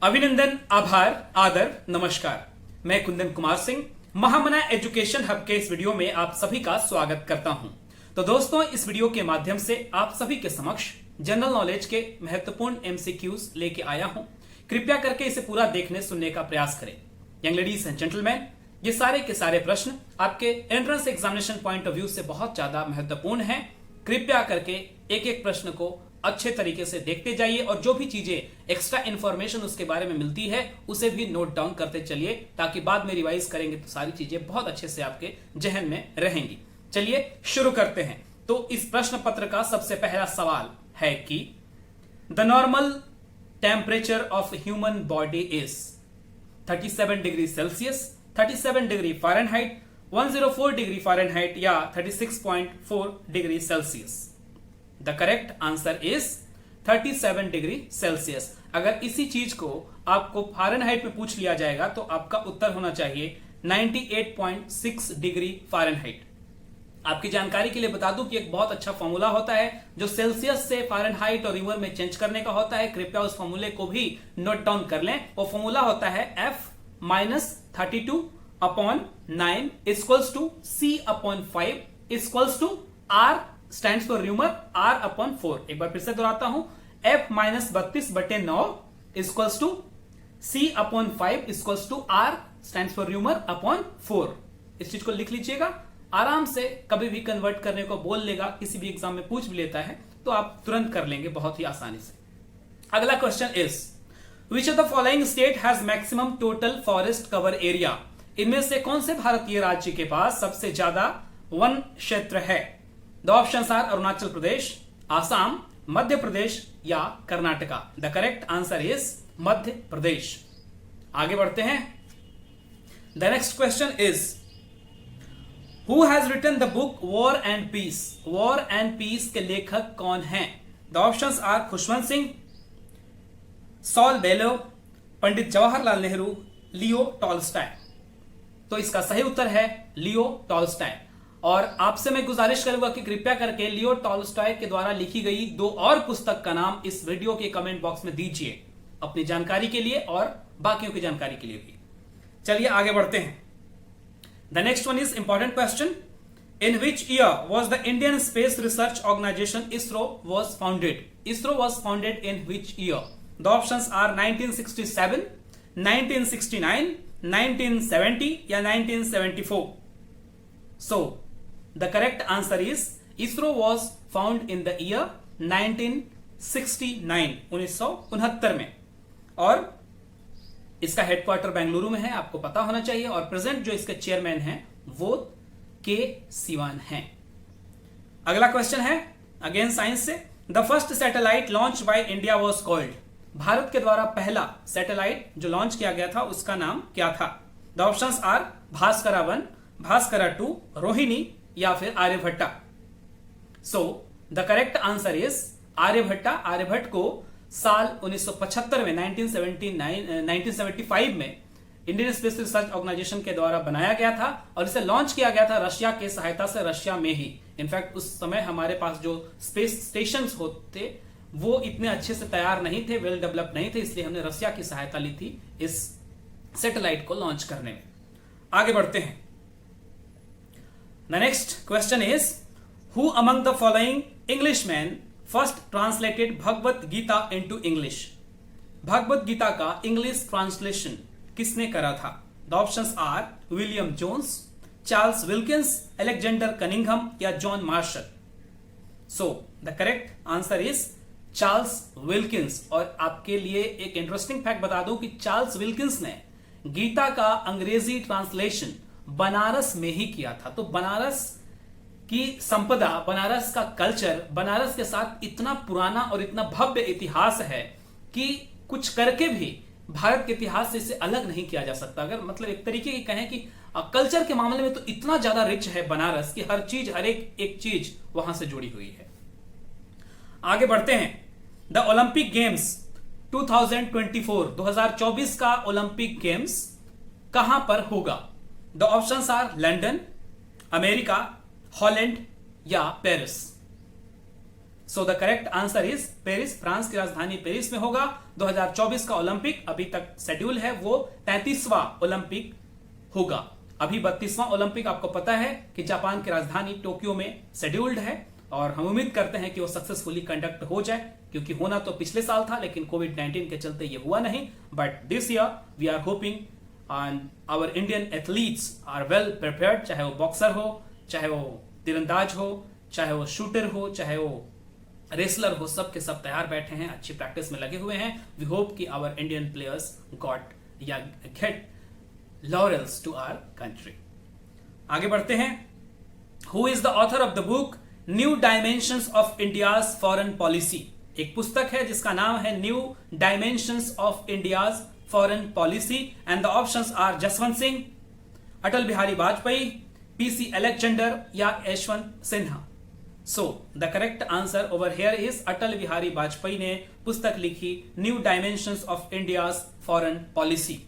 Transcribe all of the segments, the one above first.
अभिनंदन, आभार, आदर, नमस्कार। मैं कुंदन कुमार सिंह महामना एजुकेशन हब के इस वीडियो में आप सभी का स्वागत करता हूं। तो दोस्तों, इस वीडियो के माध्यम से आप सभी के समक्ष जनरल नॉलेज के महत्वपूर्ण एमसीक्यूज लेके आया हूं। कृपया करके इसे पूरा देखने सुनने का प्रयास करें। यंग लेडीज एंड जेंटलमैन, ये सारे के सारे प्रश्न आपके entrance examination point of view से बहुत ज्यादा महत्वपूर्ण हैं। कृपया करके एक एक प्रश्न को अच्छे तरीके से देखते जाइए और जो भी चीजें एक्स्ट्रा इंफॉर्मेशन उसके बारे में मिलती है उसे भी नोट डाउन करते चलिए, ताकि बाद में रिवाइज करेंगे तो सारी चीजें बहुत अच्छे से आपके जहन में रहेंगी। चलिए शुरू करते हैं। तो इस प्रश्न पत्र का सबसे पहला सवाल है कि the normal temperature of human body is 37 degree Celsius, 37 degree Fahrenheit, 104 degree Fahrenheit या 36.4 degree Celsius. The correct answer is 37 degree Celsius. अगर इसी चीज को आपको फ़ारेनहाइट में पूछ लिया जाएगा तो आपका उत्तर होना चाहिए 98.6 डिग्री फ़ारेनहाइट। आपकी जानकारी के लिए बता दूं कि एक बहुत अच्छा फॉर्मूला होता है जो सेल्सियस से फ़ारेनहाइट और रिवर में चेंज करने का होता है। कृपया उस फॉर्मूले को भी नोट डाउन कर लें। वो फॉर्मूला होता है F-32/9 equals to C/5 equals to R stands for Reaumur R/4। एक बार फिर से दोहराता हूं, F-32/9 equals to C/5 equals to R stands for Reaumur /4। इस चीज को लिख लीजिएगा। आराम से कभी भी कन्वर्ट करने को बोल लेगा, किसी भी एग्जाम में पूछ भी लेता है तो आप तुरंत कर लेंगे बहुत ही आसानी से। अगला question is which of the following state has maximum total forest cover area. इनमें से कौन से भारतीय राज्य के पास सबसे ज्यादा वन क्षेत्र है। The options are Arunachal Pradesh, Assam, Madhya Pradesh या Karnataka. The correct answer is Madhya Pradesh. आगे बढ़ते हैं। The next question is who has written the book war and peace. War and peace के लेखक कौन हैं। The options are Khushwant Singh, Saul Bellow, Pandit Jawaharlal Nehru, Leo Tolstoy. तो इसका सही उत्तर है लियो टॉल्स्टॉय। और आपसे मैं गुजारिश करूंगा कि कृपया करके लियो टॉल्स्टॉय के द्वारा लिखी गई दो और पुस्तक का नाम इस वीडियो के कमेंट बॉक्स में दीजिए, अपनी जानकारी के लिए और बाकियों की जानकारी के लिए भी। चलिए आगे बढ़ते हैं। The next one is important question. In which year was the Indian Space Research Organisation ISRO was founded. ISRO was founded in which year. The options are 1967, 1969, 1970 या 1974। So, the correct answer is ISRO was found in the year 1969, 1969 में। और इसका headquarter Bengaluru में है, आपको पता होना चाहिए। और प्रेजेंट जो इसके चेयरमैन हैं वो के सिवान हैं। अगला क्वेश्चन है अगेन साइंस से। The first satellite launch by India was called. Bharat के द्वारा पहला सैटेलाइट जो लॉन्च किया गया था उसका नाम क्या था। The options are Bhaskara 1, Bhaskara 2, Rohini या फिर Aryabhata. So the correct answer is Aryabhata. Aryabhata को साल 1975 में 1975 में इंडियन स्पेस रिसर्च ऑर्गेनाइजेशन के द्वारा बनाया गया था और इसे लॉन्च किया गया था रशिया के सहायता से, रशिया में ही। इनफैक्ट उस समय हमारे पास जो स्पेस स्टेशन होते वो इतने अच्छे से तैयार नहीं थे, वेल डेवलप नहीं थे, इसलिए हमने रशिया की सहायता ली थी इस सैटेलाइट को लॉन्च करने में। आगे बढ़ते हैं। The next question is who among the following Englishmen first translated Bhagavad Gita into English। Bhagavad Gita का इंग्लिश ट्रांसलेशन किसने करा था। The options are William Jones, Charles Wilkins, Alexander Cunningham या John Marshall. So the correct answer is Charles Wilkins. और आपके लिए एक interesting fact बता दूं कि चार्ल्स विल्किंस ने गीता का अंग्रेजी ट्रांसलेशन बनारस में ही किया था। तो बनारस की संपदा, बनारस का कल्चर, बनारस के साथ इतना पुराना और इतना भव्य इतिहास है कि कुछ करके भी भारत के इतिहास से इसे अलग नहीं किया जा सकता। अगर मतलब एक तरीके की कहें कि कल्चर के मामले में तो इतना ज्यादा रिच है बनारस की, हर चीज, हर एक चीज वहां से जुड़ी हुई है। आगे बढ़ते हैं। द ओलंपिक गेम्स 2024 का ओलंपिक गेम्स कहां पर होगा। The options are London, America, Holland या Paris. So the correct answer is Paris, France की राजधानी पेरिस में होगा। 2024 का ओलंपिक अभी तक शेड्यूल है, वो 33वां ओलंपिक होगा। अभी 32वां ओलंपिक आपको पता है कि जापान की राजधानी टोक्यो में शेड्यूल्ड है, और हम उम्मीद करते हैं कि वो सक्सेसफुली कंडक्ट हो जाए, क्योंकि होना तो पिछले साल था लेकिन कोविड-19 के चलते ये हुआ नहीं। But this year we are hoping and our Indian athletes are well prepared, चाहे वो बॉक्सर हो, चाहे वो तीरंदाज हो, चाहे वो शूटर हो, चाहे वो रेसलर हो, सब के सब तैयार बैठे हैं, अच्छी प्रैक्टिस में लगे हुए हैं। वी होप कि आवर इंडियन प्लेयर्स गॉट या get laurels to our country. आगे बढ़ते हैं। Who is the author of the book new dimensions of India's foreign policy? एक पुस्तक है जिसका नाम है new dimensions of India's foreign policy, and the options are Jaswant Singh, Atal Bihari Vajpayee, PC Alexander या Yashwant Sinha. So the correct answer over here is Atal Bihari Vajpayee ने पुस्तक लिखी new dimensions of India's foreign policy.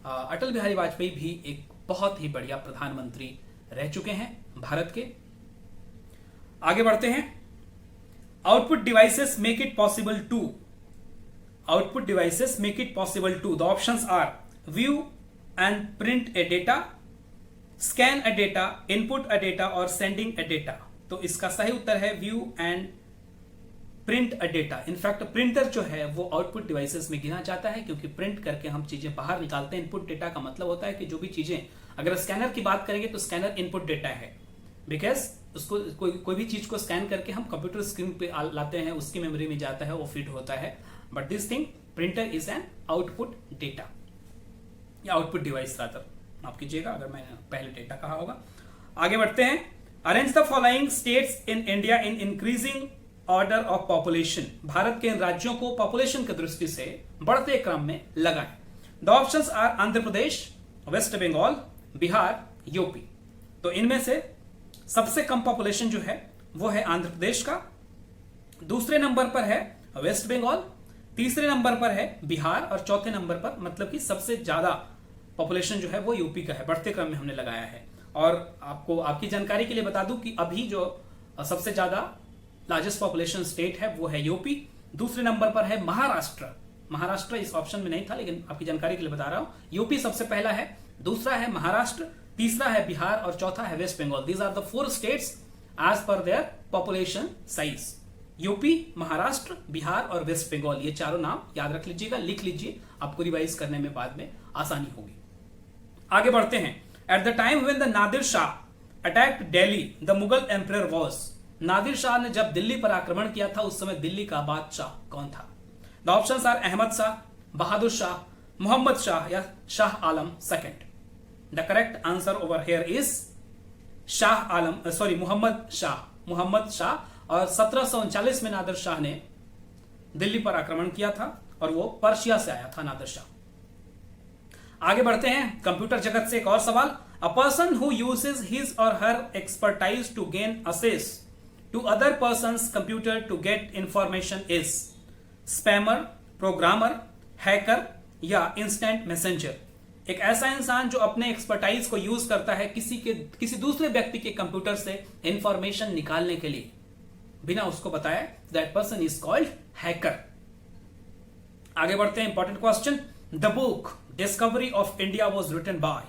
Atal Bihari Vajpayee भी एक बहुत ही बढ़िया प्रधानमंत्री रह चुके हैं भारत के। आगे बढ़ते हैं। Output devices make it possible to, output devices make it possible to, the options are view and print a data, scan a data, input a data और सेंडिंग अ डेटा। तो इसका सही उत्तर है view and print a data. In fact printer जो है वो output devices में गिना जाता है, क्योंकि प्रिंट करके हम चीजें बाहर निकालते हैं। इनपुट डेटा का मतलब होता है कि जो भी चीजें, अगर स्कैनर की बात करेंगे तो स्कैनर इनपुट डेटा है, बिकॉज उसको कोई भी चीज को स्कैन करके हम कंप्यूटर स्क्रीन पे लाते हैं, उसकी मेमोरी में जाता है, वो फीड होता है। But this thing printer is an output data या आउटपुट डिवाइस रादर, माफ कीजिएगा अगर मैंने पहले डेटा कहा होगा। आगे बढ़ते हैं। Arrange the following states in India in increasing order of population, Bharat के इन राज्यों को पॉपुलेशन की दृष्टि से बढ़ते क्रम में लगाएं। The options are Andhra Pradesh, West Bengal, Bihar, UP. तो इनमें से सबसे कम पॉपुलेशन जो है वो है आंध्र प्रदेश का, दूसरे नंबर पर है वेस्ट बंगाल, तीसरे नंबर पर है बिहार, और चौथे नंबर पर, मतलब कि सबसे ज्यादा पॉपुलेशन जो है वो यूपी का है। बढ़ते क्रम में हमने लगाया है। और आपको आपकी जानकारी के लिए बता दूं कि अभी जो सबसे ज्यादा लार्जेस्ट पॉपुलेशन स्टेट है वो है यूपी, दूसरे नंबर पर है महाराष्ट्र। महाराष्ट्र इस ऑप्शन में नहीं था लेकिन आपकी जानकारी के लिए बता रहा हूं। यूपी सबसे पहला है, दूसरा है महाराष्ट्र, तीसरा है बिहार और चौथा है West Bengal. These are the 4 states as per their population size. UP, Maharashtra, Bihar और वेस्ट बंगाल, ये चारों नाम याद रख लीजिएगा, लिख लीजिए, आपको रिवाइज करने में बाद में आसानी होगी। आगे बढ़ते हैं। At the time when the Nadir Shah attacked Delhi the Mughal emperor was, Nadir Shah ने जब दिल्ली पर आक्रमण किया था उस समय दिल्ली का बादशाह कौन था? The options are Ahmad Shah, Bahadur Shah, Mohammad Shah या Shah Alam second. The correct answer over here is Shah Alam, sorry Mohammad Shah, Mohammad Shah. और 1739 में नादिर शाह ने दिल्ली पर आक्रमण किया था और वो पर्शिया से आया था नादिर शाह। आगे बढ़ते हैं। कंप्यूटर जगत से एक और सवाल। A person who uses his or her expertise to gain access to other person's computer to get information is spammer, programmer, hacker या इंस्टेंट मैसेंजर। एक ऐसा इंसान जो अपने एक्सपर्टाइज को यूज करता है किसी दूसरे व्यक्ति के कंप्यूटर से इंफॉर्मेशन निकालने के लिए बिना उसको बताए, that person is called hacker. आगे बढ़ते हैं। Important question. The book discovery of India was written by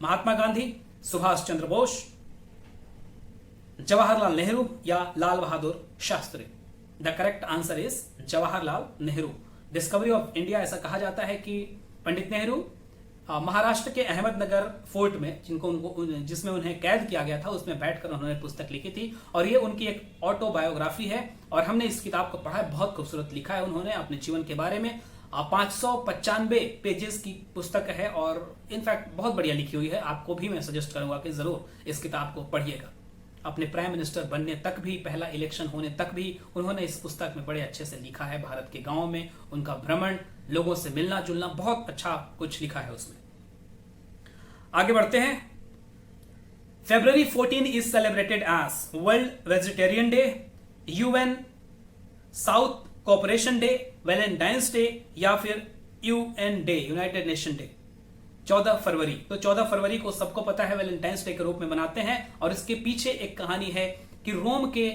Mahatma Gandhi, Subhash Chandra Bose, Jawaharlal Nehru या Lal Bahadur Shastri. The correct answer is Jawaharlal Nehru. Discovery of India ऐसा कहा जाता है कि पंडित नेहरू महाराष्ट्र के अहमदनगर फोर्ट में जिसमें उन्हें कैद किया गया था उसमें बैठकर उन्होंने पुस्तक लिखी थी, और ये उनकी एक ऑटोबायोग्राफी है और हमने इस किताब को पढ़ा है। बहुत खूबसूरत लिखा है उन्होंने अपने जीवन के बारे में। 595 पेजेस की पुस्तक है और इनफैक्ट बहुत बढ़िया लिखी हुई है। आपको भी मैं सजेस्ट करूंगा कि जरूर इस किताब को पढ़िएगा। अपने प्राइम मिनिस्टर बनने तक भी, पहला इलेक्शन होने तक भी उन्होंने इस पुस्तक में बड़े अच्छे से लिखा है। भारत के गांव में उनका भ्रमण, लोगों से मिलना जुलना, बहुत अच्छा कुछ लिखा है उसमें। आगे बढ़ते हैं। February 14 is celebrated as World Vegetarian Day, UN South Cooperation Day, Valentine's Day या फिर UN Day, United Nation Day. 14 फरवरी। तो 14 फरवरी को सबको पता है वैलेंटाइंस डे के रूप में मनाते हैं और इसके पीछे एक कहानी है कि रोम के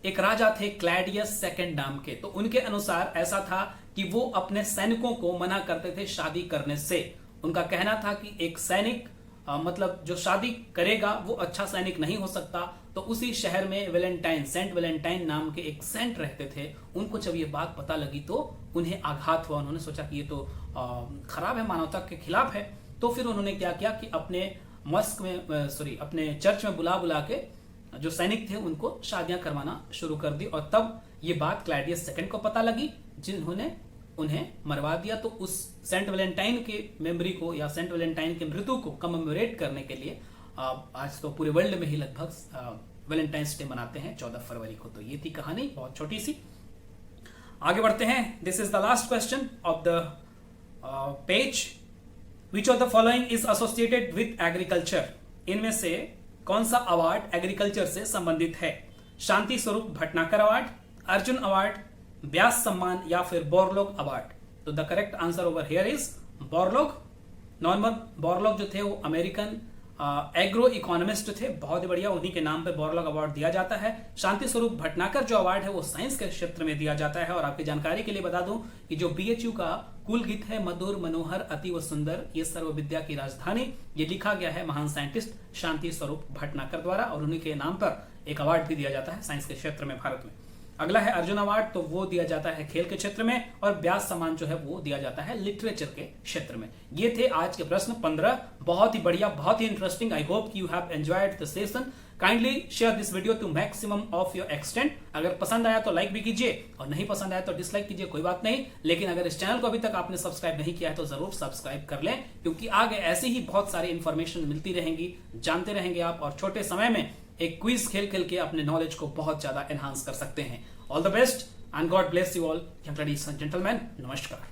एक राजा थे क्लैडियस सेकंड नाम के। तो उनके अनुसार ऐसा था कि वो अपने सैनिकों को मना करते थे शादी करने से। उनका कहना था कि एक सैनिक मतलब जो शादी करेगा वो अच्छा सैनिक नहीं हो सकता। तो उसी शहर में वेलेंटाइन, सेंट वेलेंटाइन नाम के एक सेंट रहते थे। उनको जब ये बात पता लगी तो उन्हें आघात हुआ। उन्होंने सोचा कि ये तो खराब है, मानवता के खिलाफ है। तो फिर उन्होंने क्या किया कि अपने मस्क में अपने चर्च में बुला बुला के जो सैनिक थे उनको शादियां करवाना शुरू कर दी। और तब ये बात क्लैडियस सेकंड को पता लगी, जिन्होंने उन्हें मरवा दिया। तो उस सेंट वेलेंटाइन के मेमोरी को या सेंट वेलेंटाइन के मृत्यु को कमेमोरेट करने के लिए आज तो पूरे वर्ल्ड में ही लगभग वेलेंटाइंस डे मनाते हैं 14 फरवरी को। तो ये थी कहानी, बहुत छोटी सी। आगे बढ़ते हैं। This is the last question of the page. Which of the following is associated with agriculture? इनमें से कौन सा अवार्ड एग्रीकल्चर से संबंधित है? शांति स्वरूप भटनागर अवार्ड, अर्जुन अवार्ड, व्यास सम्मान या फिर बोरलॉग अवार्ड? तो the correct answer over here is Borlaug. Norman Borlaug जो थे वो अमेरिकन एग्रो इकोनॉमिस्ट थे, बहुत ही बढ़िया। उन्हीं के नाम पे बोरलॉग अवार्ड दिया जाता है। शांति स्वरूप भटनागर जो अवार्ड है वो साइंस के क्षेत्र में दिया जाता है। और आपकी जानकारी के लिए बता दूं कि जो बीएचयू का कुल गीत है मधुर मनोहर अति व सुंदर, ये सर्व विद्या की राजधानी, ये लिखा गया है महान साइंटिस्ट शांति स्वरूप भटनागर द्वारा। और उन्हीं के नाम पर एक अवार्ड भी दिया जाता है साइंस के क्षेत्र में भारत में। अगला है अर्जुन अवार्ड, तो वो दिया जाता है खेल के क्षेत्र में। और व्यास सम्मान जो है वो दिया जाता है लिटरेचर के क्षेत्र में। ये थे आज के प्रश्न 15, बहुत ही बढ़िया, बहुत ही interesting. I hope you have enjoyed the session. Kindly share this video to maximum of your extent. अगर पसंद आया तो लाइक भी कीजिए और नहीं पसंद आया तो डिसलाइक कीजिए, कोई बात नहीं। लेकिन अगर इस चैनल को अभी तक आपने सब्सक्राइब नहीं किया है तो जरूर सब्सक्राइब कर लें, क्योंकि आगे ऐसी ही बहुत सारी इंफॉर्मेशन मिलती रहेंगी, जानते रहेंगे आप। और छोटे समय में एक क्विज खेल खेल के अपने नॉलेज को बहुत ज्यादा एनहांस कर सकते हैं। All the best and God bless you all, young ladies and gentlemen, नमस्कार।